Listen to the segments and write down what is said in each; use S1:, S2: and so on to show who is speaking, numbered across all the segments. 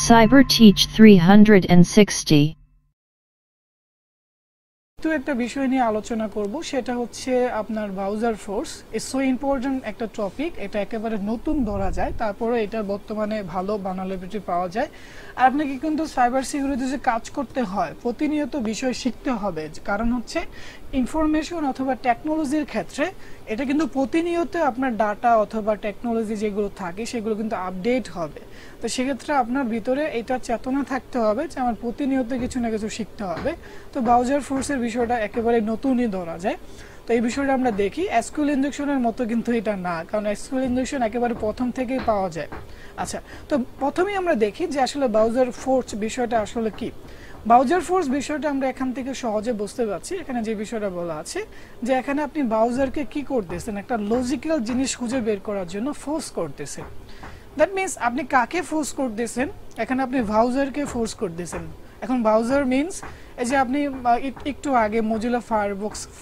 S1: CyberTeach 360
S2: তো একটা বিষয় নিয়ে আলোচনা করব সেটা হচ্ছে আপনার browser force it's so important একটা টপিক এটা একেবারে নতুন ধরা যায় তারপরে এটা বর্তমানে ভালো ভালনারেবিলিটি পাওয়া যায় আর আপনাকে কিন্তু সাইবার সিকিউরিটিতে কাজ করতে হয় প্রতিনিয়ত বিষয় শিখতে হবে কারণ হচ্ছে ইনফরমেশন অথবা টেকনোলজির ক্ষেত্রে এটা কিন্তু প্রতিনিয়ত আপনার ডাটা অথবা টেকনোলজি যেগুলো থাকে সেগুলো কিন্তু আপডেট হবে তো সেক্ষেত্রে আপনার ভিতরে এটা চেতনা থাকতে হবে যে আমার প্রতিনিয়ত কিছু না কিছু শিখতে হবে তো ব্রাউজার ফোর্সের বিষয়টা একেবারে নতুনই ধরা যায় তো এই বিষয়টা আমরা দেখি এসকিউএল ইনজেকশনের মতো কিন্তু এটা না কারণ এসকিউএল ইনজেকশন একেবারে প্রথম থেকেই পাওয়া যায় আচ্ছা তো প্রথমেই আমরা দেখি যে আসলে ব্রাউজার ফোর্স বিষয়টা আসলে কি ব্রাউজার ফোর্স বিষয়টা আমরা এখান থেকে সহজে বুঝতে পারছি এখানে যে বিষয়টা বলা আছে যে এখানে আপনি ব্রাউজারকে কি করতেছেন একটা লজিক্যাল জিনিস খুঁজে বের করার জন্য ফোর্স করতেছেন দ্যাট মিন্স আপনি কাকে ফোর্স করতেছেন এখানে আপনি ব্রাউজারকে ফোর্স করতেছেন এখন ব্রাউজার মিন্স এই যে আপনি একটু আগে মজিলা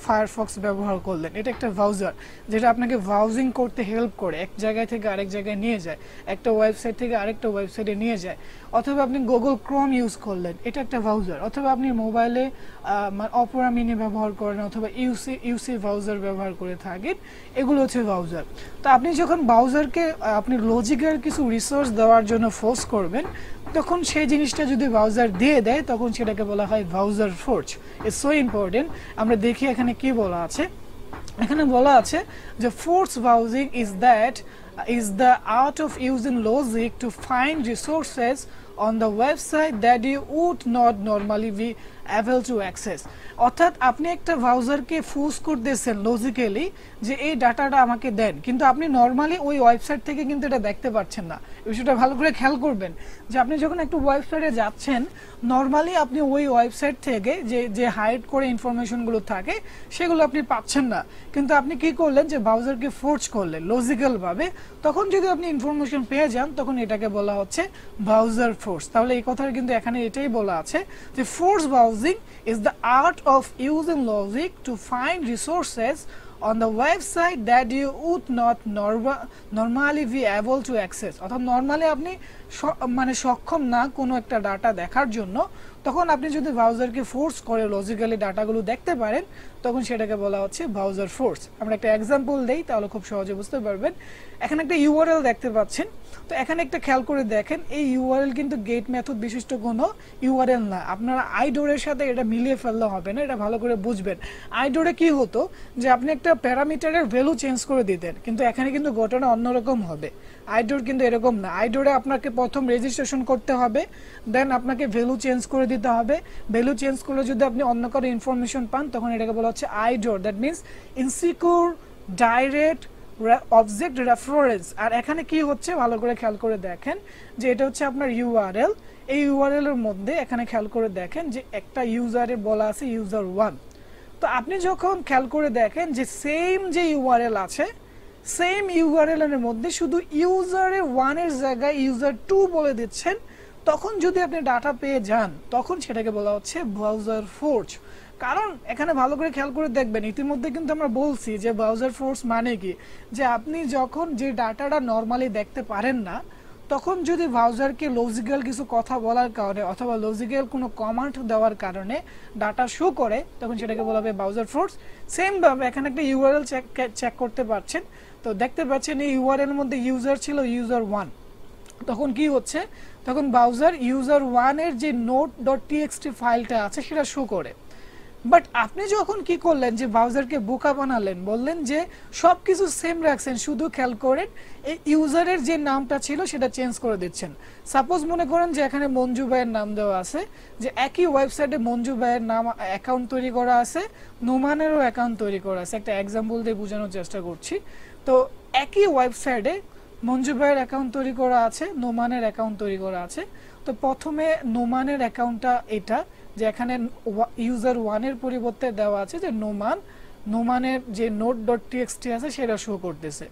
S2: ফায়ারফক্স ব্যবহার করলেন এটা একটা ব্রাউজার যেটা আপনাকে ব্রাউজিং করতে হেল্প করে এক জায়গায় থেকে আরেক জায়গায় নিয়ে যায় একটা ওয়েবসাইট থেকে আরেকটা ওয়েবসাইটে নিয়ে যায় অথবা আপনি গুগল ক্রোম ইউজ করলেন এটা একটা ব্রাউজার অথবা আপনি মোবাইলে অপেরা মিনি ব্যবহার করেন অথবা ইউসি ব্রাউজার ব্যবহার করে থাকেন এগুলো হচ্ছে ব্রাউজার তো আপনি যখন ব্রাউজারকে আপনি লজিক্যাল কিছু রিসোর্স দেওয়ার জন্য ফোর্স করবেন তখন সেই জিনিসটা যদি ব্রাউজার দিয়ে দেয় তখন সেটাকে বলা হয় browser force it's so important আমরা দেখি এখানে কি বলা আছে এখানে বলা আছে যে force browsing is the art of using logic to find resources on the website that you would not normally be able to access অর্থাৎ আপনি একটা ব্রাউজারকে ফোর্স করতেছেন লজিক্যালি যে এই ডাটাটা আমাকে দেন কিন্তু আপনি নরমালি ওই ওয়েবসাইট থেকে কিন্তু এটা দেখতে পাচ্ছেন না এই বিষয়টা ভালো করে খেয়াল করবেন যে আপনি যখন একটা ওয়েবসাইটে যাচ্ছেন নরমালি আপনি ওই ওয়েবসাইট থেকে যে হাইড করে ইনফরমেশনগুলো থাকে সেগুলো আপনি পাচ্ছেন না কিন্তু আপনি কি করলেন যে ব্রাউজারকে ফোর্স করলেন লজিক্যালভাবে তখন যদি আপনি ইনফরমেশন পেয়ে যান তখন এটাকে বলা হচ্ছে ব্রাউজার ফোর্স তাহলে এই কথাটা কিন্তু এখানে এটাই বলা আছে যে force browsing is the art of using logic to find resources on the website that you would not normally be able to access অর্থাৎ নরমালি আপনি মানে সক্ষম না কোনো একটা ডাটা দেখার জন্য তখন আপনি যদি ব্রাউজারকে ফোর্স করে লজিক্যালি ডাটাগুলো দেখতে পারেন তখন সেটাকে বলা হচ্ছে ব্রাউজার ফোর্স আমরা একটা एग्जांपल দেই তাহলে খুব সহজে বুঝতে পারবেন এখানে একটা ইউআরএল দেখতে পাচ্ছেন তো এখানে একটা খেয়াল করে দেখেন এই ইউআরএল কিন্তু গেট মেথড বিশিষ্ট কোনো ইউআরএল না আপনারা আইডোরের সাথে এটা মিলিয়ে ফেললে হবে না এটা ভালো করে বুঝবেন আইডোরে কি হতো যে আপনি একটা প্যারামিটারের ভ্যালু চেঞ্জ করে দিতেন কিন্তু এখানে কিন্তু ঘটনা অন্যরকম হবে আইডোর কিন্তু এরকম না আইডোরে আপনাকে প্রথম রেজিস্ট্রেশন করতে হবে দেন আপনাকে ভ্যালু চেঞ্জ করে দিতে হবে ভ্যালু চেঞ্জ করলে যদি আপনি অন্য কারো ইনফরমেশন পান তখন এটাকে বলা হচ্ছে IDOR that means insecure direct object reference আর এখানে কি হচ্ছে ভালো করে খেয়াল করে দেখেন যে এটা হচ্ছে আপনার ইউআরএল এই ইউআরএল এর মধ্যে এখানে খেয়াল করে দেখেন যে একটা ইউজারে বলা আছে ইউজার 1 তো আপনি যখন খেয়াল করে দেখেন যে সেম যে ইউআরএল আছে সেম ইউআরএল এর মধ্যে শুধু ইউজারে 1 এর জায়গায় ইউজার 2 বলে দিচ্ছেন তখন যদি আপনি ডাটা পেয়ে যান তখন সেটাকে বলা হচ্ছে ব্রাউজার ফোর্স কারণ এখানে ভালো করে খেয়াল করে দেখবেন ইতিমধ্যে কিন্তু আমরা বলছি যে ব্রাউজার ফোর্স মানে কি যে আপনি যখন যে ডাটাটা নরমালি দেখতে পারেন না তখন যদি ব্রাউজারকে লজিক্যাল কিছু কথা বলার কারণে অথবা লজিক্যাল কোনো কমান্ড দেওয়ার কারণে ডাটা শো করে তখন সেটাকে বলা হবে ব্রাউজার ফোর্স সেম ভাবে এখানে একটা ইউআরএল চেক করতে পারছেন তো দেখতে পাচ্ছেন এই ইউআরএল এর মধ্যে ইউজার ছিল ইউজার 1 তখন কি হচ্ছে তখন ব্রাউজার ইউজার 1 এর যে node.txt ফাইলটা আছে সেটা শো করে বাট আপনি যখন কি করলেন যে ব্রাউজারকে বোকা বানালেন বললেন যে সবকিছু সেম রাখছেন শুধু খেয়াল করেন এই ইউজারের যে নামটা ছিল সেটা চেঞ্জ করে দিচ্ছেন সাপোজ মনে করেন যে এখানে মঞ্জু ভাইয়ের নাম দেওয়া আছে যে একই ওয়েবসাইটে মঞ্জু ভাইয়ের নাম অ্যাকাউন্ট তৈরি করা আছে নোমানেরও অ্যাকাউন্ট তৈরি করা আছে একটা एग्जांपल দিয়ে বোঝানোর চেষ্টা করছি তো একই ওয়েবসাইটে মঞ্জু ভাইয়ের অ্যাকাউন্ট তৈরি করা আছে নোমানের অ্যাকাউন্ট তৈরি করা আছে তো প্রথমে নোমানের অ্যাকাউন্টটা এটা যে এখানে ইউজার 1 এর পরিবর্তে দেওয়া আছে যে নোমানের যে node.txt আছে সেটা শো করতেছে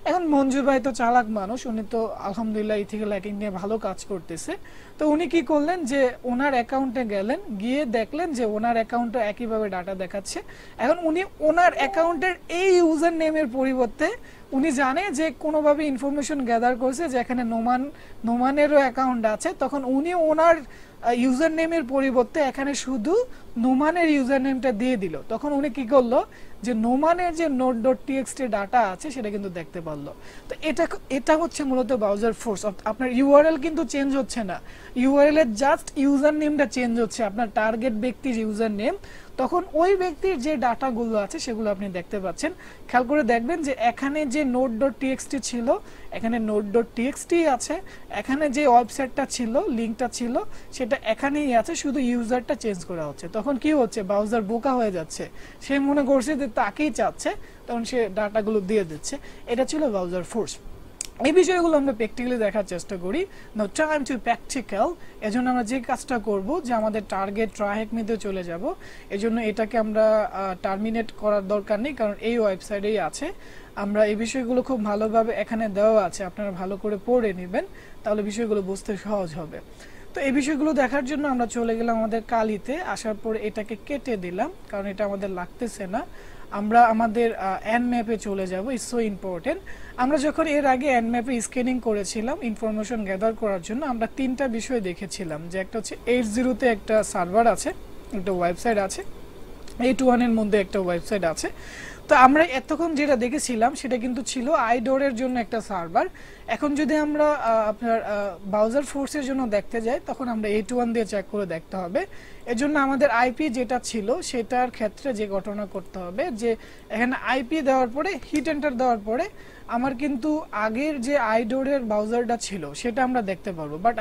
S2: এখন মঞ্জু ভাই তো চালাক মানুষ উনি তো আলহামদুলিল্লাহ ইথিক্যাল হ্যাকিং নিয়ে ভালো কাজ করতেছে তো উনি কি করলেন যে ওনার অ্যাকাউন্টে গেলেন গিয়ে দেখলেন যে ওনার অ্যাকাউন্টে একইভাবে ডাটা দেখাচ্ছে এখন উনি ওনার অ্যাকাউন্টের এই ইউজার নেমের পরিবর্তে উনি জানে যে কোনোভাবে ইনফরমেশন গ্যাদার করছে যে এখানে নোমানেরও অ্যাকাউন্ট আছে, তখন উনি ওনার ইউজার নেমের পরিবর্তে এখানে শুধু নোমানের ইউজার নেমটা দিয়ে দিল। তখন উনি কি করলো যে নোমানের যে নোট.টিএক্সটি ডাটা আছে সেটা কিন্তু দেখতে পারলো। তো এটা হচ্ছে মূলত ব্রাউজার ফোর্স। আপনার ইউআরএল কিন্তু চেঞ্জ হচ্ছে না, ইউআরএল এর জাস্ট ইউজার নেমটা চেঞ্জ হচ্ছে, আপনার টার্গেট ব্যক্তির ইউজার নেম। তখন ওই ব্যক্তির যে ডাটাগুলো আছে সেগুলো আপনি দেখতে পাচ্ছেন। খেয়াল করে দেখবেন যে এখানে যে নোট.টিএক্সটি ছিল এখানে নোট.টিএক্সটি আছে, এখানে যে ওয়েবসাইটটা ছিল লিঙ্কটা ছিল সেটা এখানেই আছে, শুধু ইউজারটা চেঞ্জ করা হচ্ছে। তখন কি হচ্ছে, ব্রাউজার বোকা হয়ে যাচ্ছে, সে মনে করছে যে তাকেই চাচ্ছে, তখন সে ডাটাগুলো দিয়ে দিচ্ছে। এটা ছিল ব্রাউজার ফোর্স। এই বিষয়গুলো আমরা প্র্যাকটিক্যালি দেখার চেষ্টা করি। নাও টাইম টু প্র্যাকটিক্যাল। এজন্য আমরা যে কাজটা করব যে আমাদের টার্গেট ট্রাহেকমিতে চলে যাব। এজন্য এটাকে আমরা টার্মিনেট করার দরকার নেই, কারণ এই ওয়েবসাইটেই আছে। আমরা এই বিষয়গুলো খুব ভালোভাবে এখানে দেওয়া আছে, আপনারা ভালো করে পড়ে নেবেন, তাহলে বিষয়গুলো বুঝতে সহজ হবে। তো এই বিষয়গুলো দেখার জন্য আমরা চলে গেলাম আমাদের কালিতে। আসার পরে এটাকে কেটে দিলাম, কারণ এটা আমাদের লাগতেছে না। আমরা আমাদের এন ম্যাপে চলে যাব। It's so important. আমরা যখন এর আগে এন ম্যাপে স্ক্যানিং করেছিলাম ইনফরমেশন গ্যাদার করার জন্য, আমরা তিনটা বিষয় দেখেছিলাম, যে একটা হচ্ছে 80-তে একটা সার্ভার আছে, একটা ওয়েবসাইট আছে, 81 এর মধ্যে একটা ওয়েবসাইট আছে। তো আমরা এতক্ষণ যেটা দেখেছিলাম সেটা কিন্তু ছিল আইডোরের জন্য একটা সার্ভার। এখন যদি আমরা আপনার ব্রাউজার ফোর্সের জন্য দেখতে যাই, তখন আমরা 81 দিয়ে চেক করে দেখতে হবে। এজন্য আমাদের আইপি যেটা ছিল সেটার ক্ষেত্রে যে ঘটনা করতে হবে, যে এখানে আইপি দেওয়ার পরে হিট এন্টার দেওয়ার পরে আমার কিন্তু আগের যে আইডোরের ব্রাউজারটা ছিল সেটা আমরা দেখতে পারবো। বাট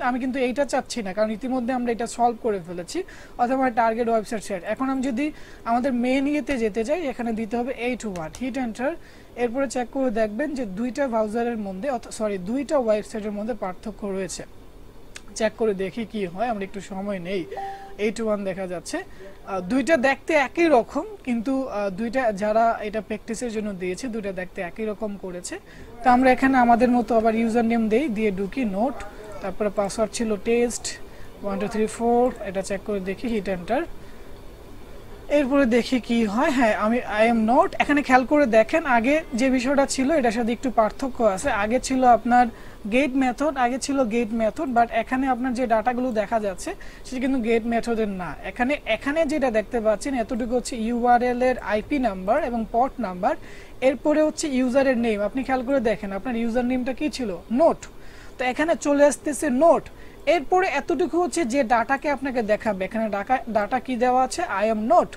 S2: আমি কিন্তু এইটা চাচ্ছি না, কারণ ইতিমধ্যে আমরা এটা সলভ করে ফেলেছি, অথবা টার্গেট ওয়েবসাইট সেট। এখন আমি যদি আমাদের মেইন ইয়েতে যেতে চাই, এখানে দিতে হবে 81, হিট এন্টার। এরপরে চেক করে দেখবেন যে দুইটা ব্রাউজারের মধ্যে দুইটা ওয়েবসাইটের মধ্যে পার্থক্য রয়েছে। চেক করে দেখি কি হয়, আমরা একটু সময় নেই। 81 দেখা যাচ্ছে, দুইটা দেখতে একই রকম, কিন্তু দুইটা যারা এটা প্র্যাকটিসের জন্য দিয়েছে দুইটা দেখতে একই রকম করেছে। তো আমরা এখানে আমাদের মতো আবার ইউজার নেম দিয়ে ঢুকি নোট, তারপরে পাসওয়ার্ড ছিল টেস্ট 1 2 3 4। এটা চেক করে দেখি, হিট এন্টার। এরপরে দেখি কি হয়। হ্যাঁ, আমি আই এম নট। এখানে খেয়াল করে দেখেন আগে যে বিষয়টা ছিল এটার সাথে একটু পার্থক্য আছে। আগে ছিল আপনার গেট মেথড, বাট এখানে আপনার যে ডাটাগুলো দেখা যাচ্ছে সেটা কিন্তু গেট মেথডের না। এখানে যেটা দেখতে পাচ্ছেন এতটুকু হচ্ছে ইউআরএল এর আইপি নাম্বার এবং পোর্ট নাম্বার, এরপরে হচ্ছে ইউজারের নেম। আপনি খেয়াল করে দেখেন আপনার ইউজার নেমটা কি ছিল, নোট। তো এখানে চলে আসতেছে নোট। এরপরে এতটুকু হচ্ছে যে ডাটাকে আপনাকে দেখাবে, এখানে ডাটা কি দেওয়া আছে, আই এম নট।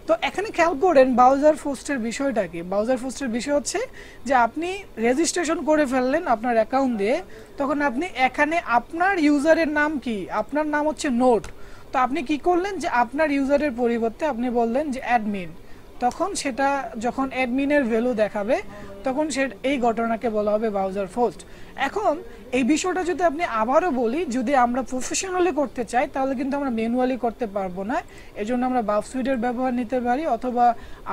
S2: তো এখানে খেয়াল করেন ব্রাউজার ফোর্সের বিষয়টা কি। ব্রাউজার ফোর্সের বিষয় হচ্ছে যে আপনি রেজিস্ট্রেশন করে ফেললেন আপনার অ্যাকাউন্ট দিয়ে, তখন আপনি এখানে আপনার ইউজারের নাম কি, আপনার নাম হচ্ছে নোট। তো আপনি কি করলেন যে আপনার ইউজারের পরিবর্তে আপনি বললেন যে অ্যাডমিন। তখন সেটা যখন অ্যাডমিনের ভ্যালু দেখাবে তখন এই ঘটনাকে বলা হবে ব্রাউজার ফোর্স। এখন এই বিষয়টা যদি আপনি আবারও বলি, যদি আমরা প্রফেশনালি করতে চাই তাহলে কিন্তু আমরা ম্যানুয়ালি করতে পারবো না। এজন্য আমরা বাফ সুইটের ব্যবহার নিতে পারি, অথবা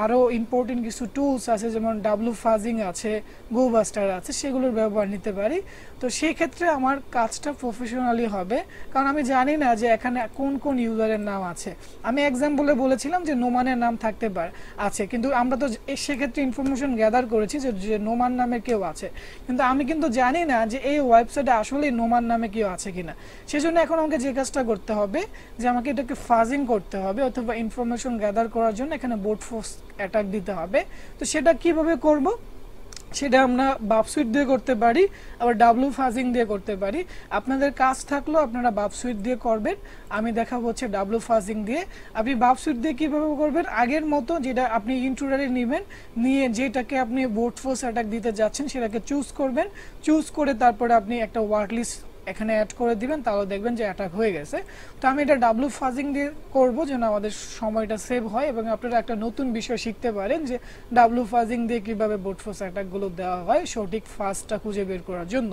S2: আরও ইম্পর্টেন্ট কিছু টুলস আছে যেমন ডাব্লু ফাজিং আছে, গোবাস্টার আছে, সেগুলোর ব্যবহার নিতে পারি। তো সেই ক্ষেত্রে আমার কাজটা প্রফেশনালি হবে, কারণ আমি জানি না যে এখানে কোন কোন ইউজারের নাম আছে। আমি এক্সাম্পলে বলেছিলাম যে নোমানের নাম থাকতে আছে, কিন্তু আমরা তো সেক্ষেত্রে ইনফরমেশন গ্যাদার করেছি যে নোমান নামে কেউ আছে, কিন্তু আমি কিন্তু জানি না যে এই ওয়েবসাইটে আসলে নোমান নামে কেউ আছে কিনা। সেজন্য এখন আমাকে যে কাজটা করতে হবে যে আমাকে এটাকে ফাজিং করতে হবে, অথবা ইনফরমেশন গ্যাদার করার জন্য এখানে বোট ফোর্স অ্যাটাক দিতে হবে। তো সেটা কিভাবে করব, সেটা আমরা বাফ সুইট দিয়ে করতে পারি, আবার ডাব্লু ফাজিং দিয়ে করতে পারি। আপনাদের কাজ থাকলো আপনারা বাফ সুইট দিয়ে করবেন, আমি দেখাবো হচ্ছে ডাব্লু ফাজিং দিয়ে। আপনি বাফ সুইট দিয়ে কীভাবে করবেন, আগের মতো যেটা আপনি ইন্ট্রোডারে নেবেন, নিয়ে যেটাকে আপনি বোট ফোর্স অ্যাটাক দিতে যাচ্ছেন সেটাকে চুজ করবেন, চুজ করে তারপরে আপনি একটা ওয়ার্ড লিস্ট এখানে অ্যাড করে দিবেন, তাহলে দেখবেন যে অ্যাটাক হয়ে গেছে। তো আমি এটা ডাব্লু ফাজিং দিয়ে করবো যেন আমাদের সময়টা সেভ হয় এবং আপনারা একটা নতুন বিষয় শিখতে পারেন যে ডাব্লু ফাজিং দিয়ে কিভাবে বোট ফোর্স অ্যাটাকগুলো দেওয়া হয় সঠিক ফাজটা খুঁজে বের করার জন্য।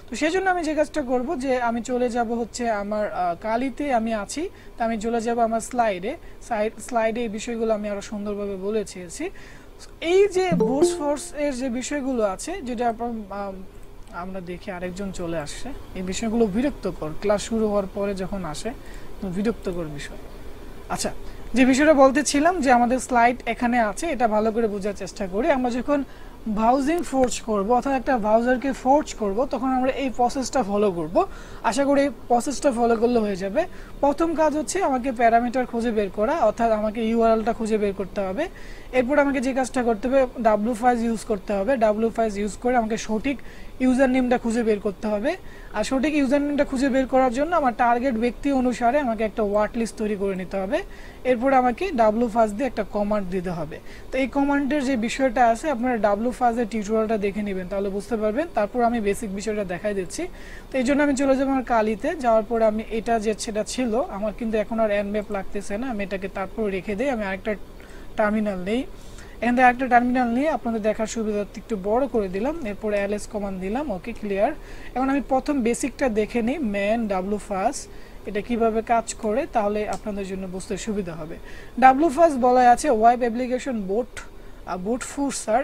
S2: তো সেজন্য আমি যে কাজটা করবো যে আমি চলে যাব হচ্ছে আমার কালিতে আমি আছি, তো আমি চলে যাব আমার স্লাইডে এই বিষয়গুলো আমি আরো সুন্দরভাবে বলেছি। এই যে বোট ফোর্স এর যে বিষয়গুলো আছে, যেটা আমরা দেখি আরেকজন চলে আসছে, এই বিষয়গুলো বিরক্তকর, ক্লাস শুরু হওয়ার পরে যখন আসে বিরক্তকর বিষয়। আচ্ছা, যে বিষয়টা বলতেছিলাম যে আমাদের স্লাইড এখানে আছে, এটা ভালো করে বোঝার চেষ্টা করি। আমরা যখন ব্রাউজিং ফোর্স করব অর্থাৎ একটা ব্রাউজারকে ফোর্স করব, তখন আমরা এই প্রসেসটা ফলো করব। আশা করি এই প্রসেসটা ফলো করলে হয়ে যাবে। প্রথম কাজ হচ্ছে আমাকে প্যারামিটার খুঁজে বের করা, অর্থাৎ আমাকে ইউআরএলটা খুঁজে বের করতে হবে। এরপর আমাকে যে কাজটা করতে হবে, wfiles ইউজ করতে হবে। wfiles ইউজ করে আমাকে সঠিক ইউজার নেমটা খুঁজে বের করতে হবে। আর সঠিক ইউজার নেমটা খুঁজে বের করার জন্য আমার টার্গেট ব্যক্তি অনুসারে আমাকে একটা ওয়ার্ড লিস্ট তৈরি করে নিতে হবে। এরপর আমাকে wfiles দিয়ে একটা কমান্ড দিতে হবে। তো এই কমান্ডের যে বিষয়টা আছে আপনারা wfiles এর টিউটোরিয়ালটা দেখে নেবেন, তাহলে বুঝতে পারবেন। তারপর আমি বেসিক বিষয়টা দেখাই দিচ্ছি। তো এই জন্য আমি চলে যাবো আমার কালিতে, যাওয়ার পর আমি এটা যে সেটা ছিল আমার কিন্তু এখন আর nmap লাগতেছে না, আমি এটাকে তারপর রেখে দিই। আমি আরেকটা টার্মিনাল নেই, এখান থেকে একটা টার্মিনাল নিয়ে আপনাদের দেখার সুবিধার্থে একটু বড় করে দিলাম। এরপর ls কমান্ড দিলাম, ওকে ক্লিয়ার। এখন আমি প্রথম বেসিকটা দেখে নিই, ম্যান wfiles এটা কিভাবে কাজ করে, তাহলে আপনাদের জন্য বুঝতে সুবিধা হবে। wfiles বলা আছে ওয়েব অ্যাপ্লিকেশন বুট ফোর্সার।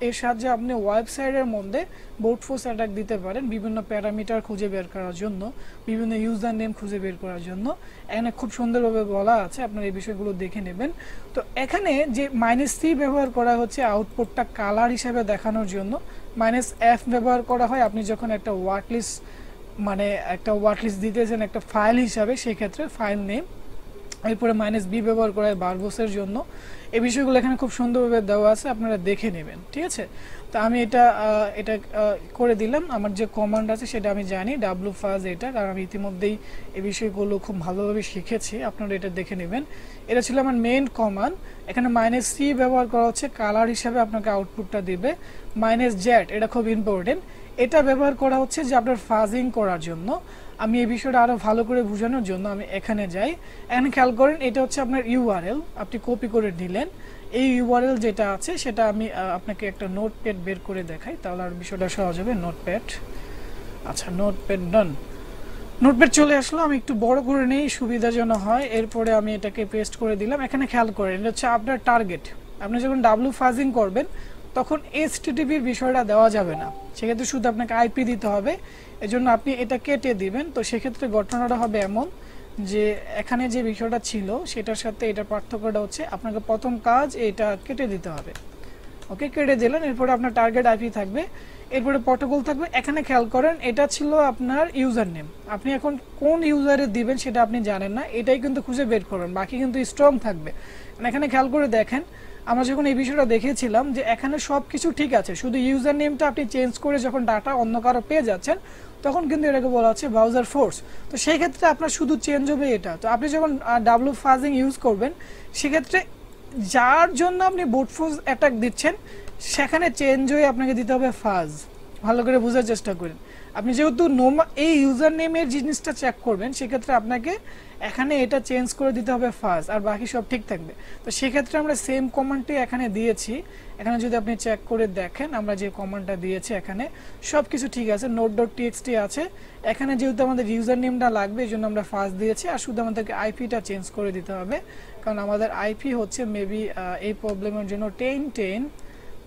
S2: এর সাহায্যে আপনি ওয়েবসাইটের মধ্যে বুট ফোর্স অ্যাটাক দিতে পারেন বিভিন্ন প্যারামিটার খুঁজে বের করার জন্য, বিভিন্ন ইউজার নেম খুঁজে বের করার জন্য। এখানে খুব সুন্দরভাবে বলা আছে, আপনারা এই বিষয়গুলো দেখে নেবেন। তো এখানে যে -c ব্যবহার করা হচ্ছে আউটপুটটা কালার হিসেবে দেখানোর জন্য, -f ব্যবহার করা হয় আপনি যখন একটা ওয়ার্ড লিস্ট দিতেছেন একটা ফাইল হিসাবে, সেই ক্ষেত্রে ফাইল নেম। এরপরে -b ব্যবহার করা হয় বারবোসের জন্য। এই বিষয়গুলো এখানে খুব সুন্দরভাবে দেওয়া আছে, আপনারা দেখে নেবেন, ঠিক আছে। তো আমি এটা করে দিলাম। আমার যে কমান্ড আছে সেটা আমি জানি, wfiles এটা, কারণ আমি ইতিমধ্যেই এই বিষয়গুলো খুব ভালোভাবে শিখেছি, আপনারা এটা দেখে নেবেন। এটা ছিল আমার মেইন কমান্ড। এখানে -c ব্যবহার করা হচ্ছে কালার হিসাবে আপনাকে আউটপুটটা দিবে। -z এটা খুব ইম্পর্টেন্ট, এটা ব্যবহার করা হচ্ছে যে আপনার ফাজিং করার জন্য। আমি এই বিষয়টা আরো ভালো করে বোঝানোর জন্য আমি এখানে যাই। এখানে খেয়াল করেন, এটা হচ্ছে আপনার ইউআরএল, আপনি কপি করে নিলেন। এই ইউআরএল যেটা আছে সেটা আমি আপনাকে একটা নোটপ্যাড বের করে দেখাই, তাহলে আর বিষয়টা সহজ হবে। নোটপ্যাড, আচ্ছা নোটপ্যাড ডান। নোটপ্যাড চলে আসলো, আমি একটু বড় করে নেই সুবিধা যেন হয়। এরপরে আমি এটাকে পেস্ট করে দিলাম। এখানে খেয়াল করেন, এটা হচ্ছে আপনার টার্গেট। আপনি যখন wfiling করবেন তখন HTTP-র বিষয়টা দেওয়া যাবে না, সেক্ষেত্রে শুধু আপনাকে আইপি দিতে হবে। এজন্য আপনি এটা কেটে দিবেন। তো সেক্ষেত্রে ঘটনাটা হবে এমন যে এখানে যে বিষয়টা ছিল সেটার সাথে এটার পার্থক্যটা হচ্ছে আপনাকে প্রথম কাজ এটা কেটে দিতে হবে। ওকে, কেটে দিলেন। এরপরে আপনার টার্গেট আইপি থাকবে, এরপরে প্রটোকল থাকবে। এখানে খেয়াল করেন, এটা ছিল আপনার ইউজার নেম। আপনি এখন কোন ইউজারে দিবেন সেটা আপনি জানেন না, এটাই কিন্তু খুঁজে বের করবেন, বাকি কিন্তু স্ট্রং থাকবে। এখানে খেয়াল করে দেখেন, আমরা যখন এই বিষয়টা দেখেছিলাম যে এখানে সব কিছু ঠিক আছে, শুধু ইউজার নেমটা আপনি চেঞ্জ করে যখন ডাটা অন্য কারো পেয়ে যাচ্ছেন তখন কিন্তু এটাকে বলা হচ্ছে ব্রাউজার ফোর্স। তো সেই ক্ষেত্রে আপনার শুধু চেঞ্জ হবে এটা। তো আপনি যখন wfiling ইউজ করবেন সেক্ষেত্রে যার জন্য আপনি বুট ফোর্স অ্যাটাক দিচ্ছেন সেখানে চেঞ্জ হয়ে আপনাকে দিতে হবে ফাজ। ভালো করে বোঝার চেষ্টা করেন। আপনি যেহেতু এই ইউজার নেমের জিনিসটা চেক করবেন সেক্ষেত্রে আপনাকে এখানে এটা চেঞ্জ করে দিতে হবে ফাজ, আর বাকি সব ঠিক থাকবে। তো সেক্ষেত্রে আমরা সেম কমান্ডটি এখানে দিয়েছি। এখানে যদি আপনি চেক করে দেখেন আমরা যে কমান্ডটা দিয়েছি এখানে সব কিছু ঠিক আছে, node.txt আছে। এখানে যেহেতু আমাদের ইউজার নেমটা লাগবে এই জন্য আমরা ফাজ দিয়েছি, আর শুধু আমাদেরকে আইপিটা চেঞ্জ করে দিতে হবে, কারণ আমাদের আইপি হচ্ছে মেবি এই প্রবলেমের জন্য 1010,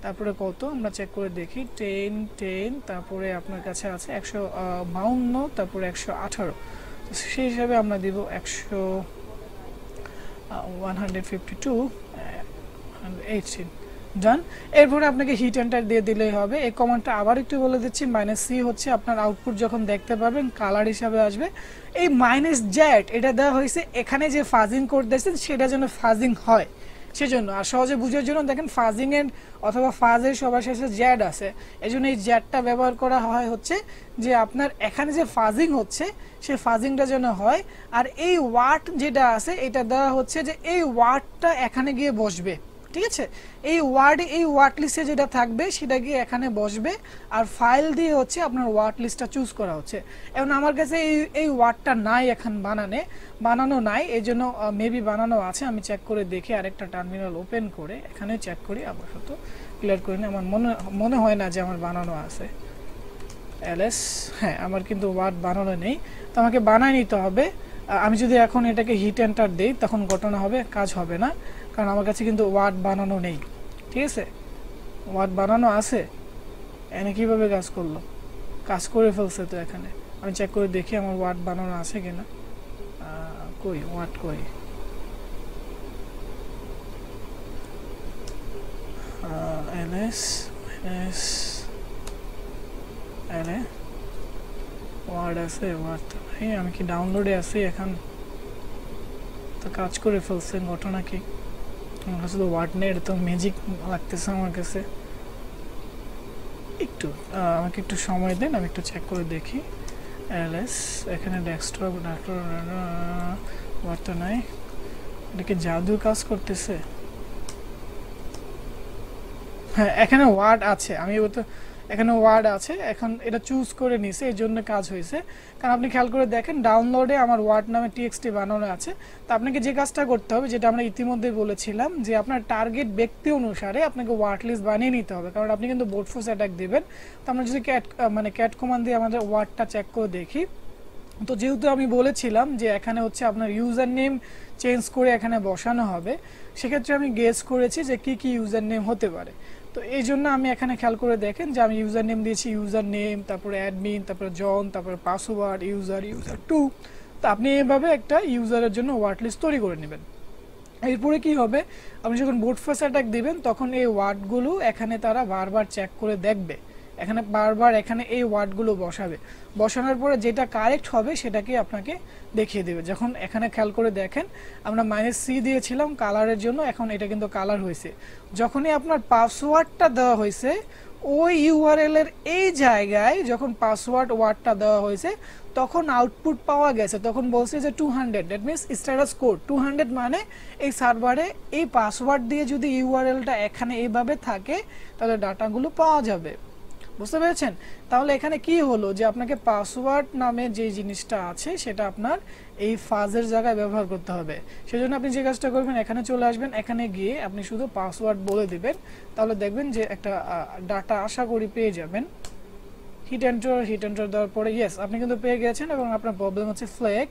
S2: তারপরে কত আমরা চেক করে দেখি, 1010, তারপরে আপনার কাছে আছে 152, তারপরে 118। সেই হিসাবে আমরা দিব 152 ডান। এরপরে আপনাকে হিট এন্টার দিয়ে দিলেই হবে। এই কমান্ডটা আবার একটু বলে দিচ্ছি, -c হচ্ছে আপনার আউটপুট যখন দেখতে পাবেন কালার হিসাবে আসবে। এই -z এটা দেওয়া হয়েছে এখানে যে ফাজিং কোড দিয়েছেন সেটা যেন ফাজিং হয় সেজন্য। আর সহজে বুঝার জন্য দেখেন ফাজিং এর অথবা ফাজের সবার শেষে জ্যাড আছে, এই জন্য এই জ্যাডটা ব্যবহার করা হয় হচ্ছে যে আপনার এখানে যে ফাজিং হচ্ছে সেই ফাজিংটা যেন হয়। আর এই ওয়ার্ড যেটা আছে এটা দেওয়া হচ্ছে যে এই ওয়ার্ডটা এখানে গিয়ে বসবে, ঠিক আছে। এই ওয়ার্ড লিস্টে যেটা থাকবে সেটা গিয়ে এখানে বসবে, আর ফাইল দিয়ে হচ্ছে আপনার ওয়ার্ড লিস্টটা চুজ করা হচ্ছে। এখন আমার কাছে এই ওয়ার্ডটা নাই, এখন বানানো নাই, এই জন্য মেবি বানানো আছে। আমি চেক করে দেখি, আরেকটা টার্মিনাল ওপেন করে এখানে চেক করি, আপাতত ক্লিয়ার করে নিই। আমার মনে হয় না যে আমার বানানো আছে ls, হ্যাঁ আমার কিন্তু ওয়ার্ড বানানো নেই, তো আমাকে বানায় নিতে হবে। আমি যদি এখন এটাকে হিট এন্টার দিই তখন ঘটনা হবে, কাজ হবে না, কারণ আমার কাছে কিন্তু ওয়ার্ড বানানো নেই, ঠিক আছে। ওয়ার্ড বানানো আছে, এনে কিভাবে কাজ করলো, কাজ করে ফেলছে। তো এখানে আমি চেক করে দেখি আমার ওয়ার্ড বানানো আছে কিনা। কই ওয়ার্ড, কই ls এস আরে ওয়ার্ড আছে, ওয়ার্ড তো ভাই আমি কি ডাউনলোডে আছি এখন, তো কাজ করে ফেলছে ঘটনা কি? আমার কাছে তো ওয়ার্ড নেই, তো ম্যাজিক লাগতেছে আমার কাছে। একটু আমাকে একটু সময় দেন, আমি একটু চেক করে দেখি। এলএস এখানে ডেস্কটপ ওয়ার্ড তো নাই, এটা কি জাদু কাজ করতেছে? হ্যাঁ এখানে ওয়ার্ড আছে, আমি তো এখানে ওয়ার্ড আছে, এখন এটা চুজ করে নিছে এই জন্য কাজ হয়েছে। কারণ আপনি খেয়াল করে দেখেন ডাউনলোডে আমার ওয়ার্ড নামে টিএক্সটি বানানো আছে। তো আপনাকে যে কাজটা করতে হবে, যেটা আমরা ইতিমধ্যে বলেছিলাম, যে আপনার টার্গেট ব্যক্তি অনুসারে আপনাকে ওয়ার্ড লিস্ট বানিয়ে নিতে হবে, কারণ আপনি কিন্তু বোট ফোর্স অ্যাটাক দেবেন। তো আমরা যদি ক্যাট কমান্ড দিয়ে আমাদের ওয়ার্ডটা চেক করে দেখি, তো যেহেতু আমি বলেছিলাম যে এখানে হচ্ছে আপনার ইউজার নেম চেঞ্জ করে এখানে বসানো হবে, সেক্ষেত্রে আমি গেস করেছি যে কি কি ইউজার নেম হতে পারে। তো এই জন্য আমি এখানে খেয়াল করে দেখেন যে আমি ইউজার নেম দিয়েছি ইউজার নেম, তারপরে অ্যাডমিন, তারপরে জন, তারপরে পাসওয়ার্ড, ইউজার 2। তো আপনি এইভাবে একটা ইউজারের জন্য ওয়ার্ড লিস্ট তৈরি করে নেবেন। এরপরে কি হবে, আপনি যখন বোট ফোর্স অ্যাটাক দিবেন তখন এই ওয়ার্ডগুলো এখানে তারা বারবার চেক করে দেখবে, এখানে বারবার এখানে এই ওয়ার্ডগুলো বসাবে, বসানোর পরে যেটা কারেক্ট হবে সেটাকে আপনাকে দেখিয়ে দেবে। যখন এখানে খেয়াল করে দেখেন আমরা -c দিয়েছিলাম কালারের জন্য, এখন এটা কিন্তু কালার হয়েছে। যখনই আপনার পাসওয়ার্ডটা দেওয়া হয়েছে ওই ইউআরএল এর এই জায়গায়, যখন পাসওয়ার্ড ওয়ার্ডটা দেওয়া হয়েছে তখন আউটপুট পাওয়া গেছে, তখন বলছে যে 200, দ্যাট মিনস স্ট্যাটাস কোড 200, মানে এই সার্ভারে এই পাসওয়ার্ড দিয়ে যদি ইউআরএলটা এখানে এইভাবে থাকে তাহলে ডাটাগুলো পাওয়া যাবে। বুঝতে পেরেছেন? তাহলে এখানে কি হলো যে আপনাকে পাসওয়ার্ড নামে যে জিনিসটা আছে সেটা আপনার এই ফাজের জায়গায় ব্যবহার করতে হবে। সেজন্য আপনি যে কাজটা করবেন, এখানে চলে আসবেন, এখানে গিয়ে আপনি শুধু পাসওয়ার্ড বলে দিবেন, তাহলে দেখবেন যে একটা ডাটা আশা করি পেয়ে যাবেন। হিট এন্টার দেওয়ার পরে ইয়েস আপনি কিন্তু পেয়ে গেছেন, এবং আপনার প্রবলেম হচ্ছে ফ্লেক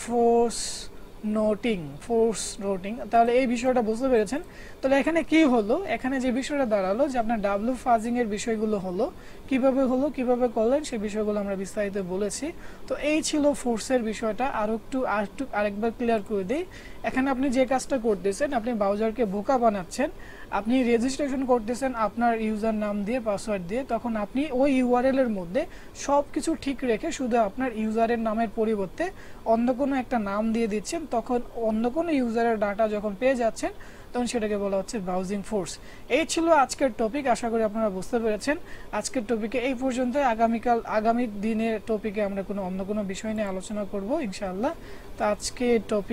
S2: ফোর্স নোটিং। তাহলে এই বিষয়টা বুঝতে পেরেছেন। তাহলে এখানে কি হলো, এখানে যে বিষয়টা দাঁড়ালো যে আপনার ডাব্লিউ ফাজিং এর বিষয়গুলো হলো, কিভাবে করলেন সেই বিষয়গুলো আমরা বিস্তারিত বলেছি। তো এই ছিল ফোর্সের বিষয়টা। আরেকবার ক্লিয়ার করে দিই, এখানে আপনি যে কাজটা করতেছেন, আপনি ব্রাউজারকে বোকা বানাচ্ছেন, আপনি রেজিস্ট্রেশন করতেছেন আপনার ইউজার নাম দিয়ে, পাসওয়ার্ড দিয়ে, তখন আপনি ওই ইউআরএল এর মধ্যে সব কিছু ঠিক রেখে শুধু আপনার ইউজারের নামের পরিবর্তে অন্য কোনো একটা নাম দিয়ে দিচ্ছেন, তখন অন্য কোনো ইউজারের ডাটা যখন পেয়ে যাচ্ছেন তখন সেটাকে বলা হচ্ছে ব্রাউজিং ফোর্স। এই ছিল আজকের টপিক, আশা করি আপনারা বুঝতে পেরেছেন। আজকের টপিকে এই পর্যন্ত, আগামী দিনের টপিকে আমরা অন্য কোনো বিষয় নিয়ে আলোচনা করব ইনশাআল্লাহ। তো আজকে টপিক